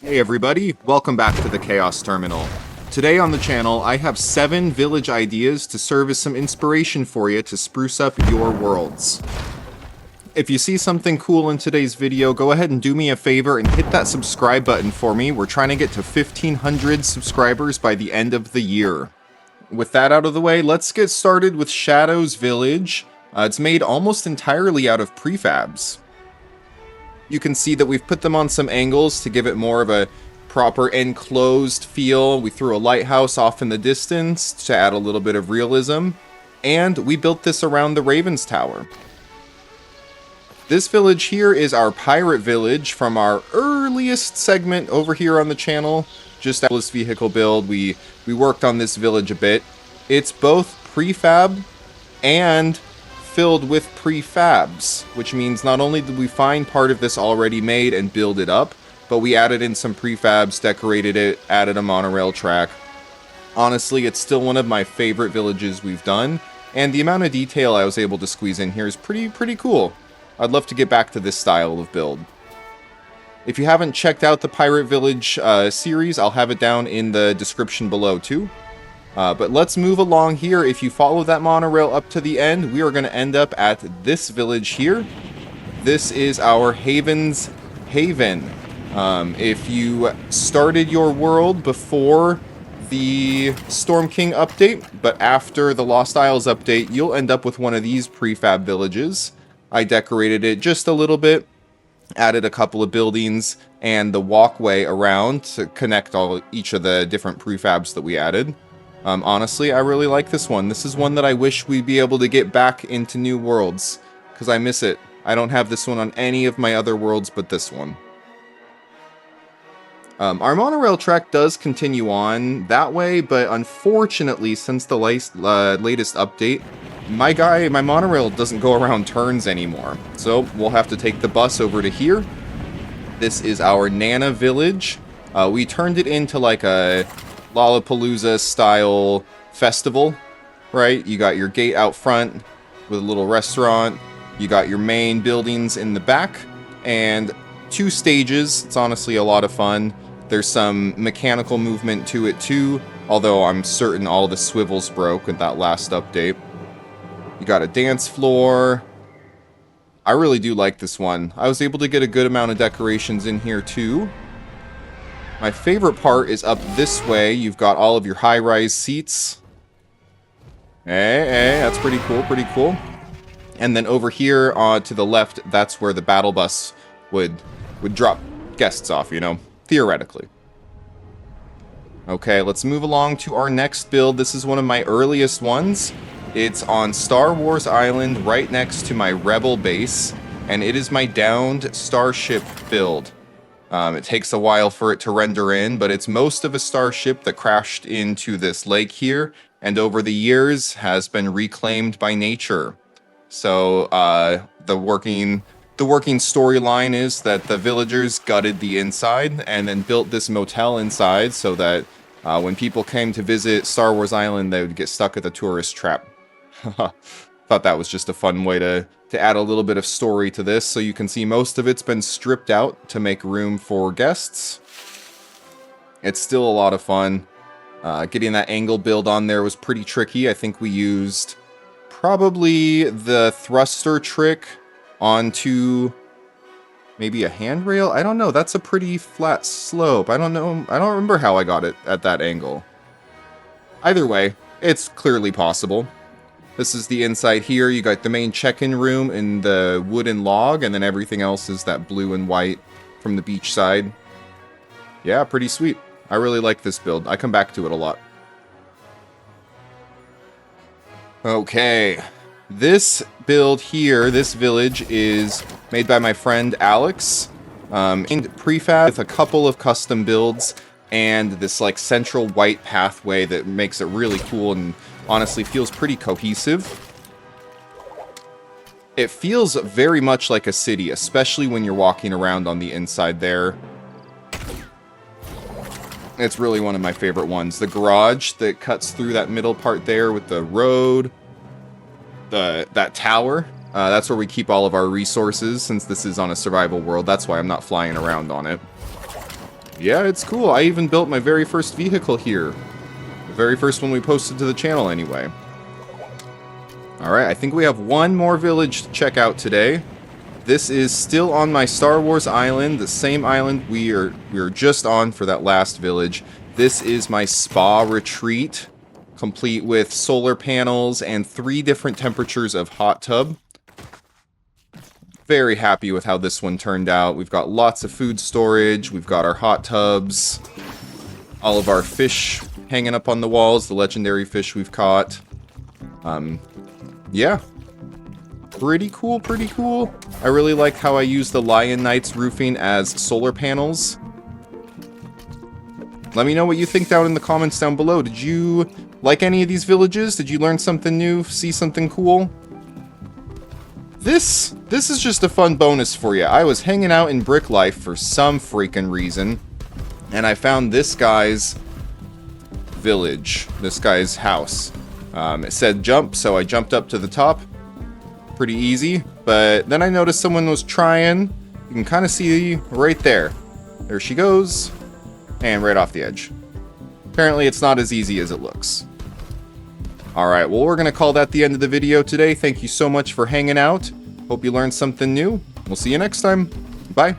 Hey everybody, welcome back to the Chaos Terminal. Today on the channel, I have 7 village ideas to serve as some inspiration for you to spruce up your worlds. If you see something cool in today's video, go ahead and do me a favor and hit that subscribe button for me. We're trying to get to 1,500 subscribers by the end of the year. With that out of the way, let's get started with Shadow's Village. It's made almost entirely out of prefabs. You can see that we've put them on some angles to give it more of a proper enclosed feel. We threw a lighthouse off in the distance to add a little bit of realism. And we built this around the Raven's Tower. This village here is our pirate village from our earliest segment over here on the channel. Just this vehicle build, we worked on this village a bit. It's both prefab and filled with prefabs, which means not only did we find part of this already made and build it up, but we added in some prefabs, decorated it, added a monorail track. Honestly, it's still one of my favorite villages we've done, and the amount of detail I was able to squeeze in here is pretty cool. I'd love to get back to this style of build. If you haven't checked out the Pirate Village series, I'll have it down in the description below too. But let's move along here. If you follow that monorail up to the end, we are going to end up at this village here. This is our Haven's Haven. If you started your world before the Storm King update, but after the Lost Isles update, you'll end up with one of these prefab villages. I decorated it just a little bit, added a couple of buildings and the walkway around to connect each of the different prefabs that we added. Honestly, I really like this one. This is one that I wish we'd be able to get back into new worlds, because I miss it. I don't have this one on any of my other worlds but this one. Our monorail track does continue on that way, but unfortunately, since the latest update, my monorail doesn't go around turns anymore. So we'll have to take the bus over to here. This is our Nana Village. We turned it into like a Lollapalooza style festival, right? You got your gate out front with a little restaurant. You got your main buildings in the back and 2 stages. It's honestly a lot of fun. There's some mechanical movement to it too, although I'm certain all the swivels broke with that last update. You got a dance floor. I really do like this one. I was able to get a good amount of decorations in here too. My favorite part is up this way. You've got all of your high-rise seats. Hey, that's pretty cool. And then over here to the left, that's where the battle bus would drop guests off, you know, theoretically. Okay, let's move along to our next build. This is one of my earliest ones. It's on Star Wars Island, right next to my Rebel base, and it is my downed Starship build. It takes a while for it to render in, but it's most of a starship that crashed into this lake here, and over the years has been reclaimed by nature. So the working storyline is that the villagers gutted the inside and then built this motel inside so that when people came to visit Star Wars Island, they would get stuck at the tourist trap. Thought that was just a fun way to add a little bit of story to this. So you can see most of it's been stripped out to make room for guests. It's still a lot of fun. Getting that angle build on there was pretty tricky. I think we used probably the thruster trick onto maybe a handrail. I don't know. That's a pretty flat slope. I don't know. I don't remember how I got it at that angle. Either way, it's clearly possible. This is the inside here. You got the main check-in room in the wooden log, and then everything else is that blue and white from the beach side. Yeah, pretty sweet. I really like this build. I come back to it a lot. Okay. This build here, this village, is made by my friend Alex. Prefab with a couple of custom builds and this like central white pathway that makes it really cool and honestly feels pretty cohesive. It feels very much like a city, especially when you're walking around on the inside there. It's really one of my favorite ones. The garage that cuts through that middle part there with the road, that tower, that's where we keep all of our resources since this is on a survival world. That's why I'm not flying around on it. Yeah, it's cool. I even built my very first vehicle here. The very first one we posted to the channel anyway. Alright, I think we have one more village to check out today. This is still on my Star Wars island, the same island we were just on for that last village. This is my spa retreat, complete with solar panels and 3 different temperatures of hot tub. Very happy with how this one turned out. We've got lots of food storage, we've got our hot tubs, all of our fish hanging up on the walls, the legendary fish we've caught. Yeah. Pretty cool, pretty cool. I really like how I use the Lion Knights roofing as solar panels. Let me know what you think down in the comments down below. Did you like any of these villages? Did you learn something new? See something cool? This is just a fun bonus for you. I was hanging out in Brick Life for some freaking reason, and I found this guy's village, this guy's house. It said jump, so I jumped up to the top. Pretty easy, but then I noticed someone was trying. You can kind of see right there. There she goes, and right off the edge. Apparently it's not as easy as it looks. Alright, well, we're going to call that the end of the video today. Thank you so much for hanging out. Hope you learned something new. We'll see you next time. Bye.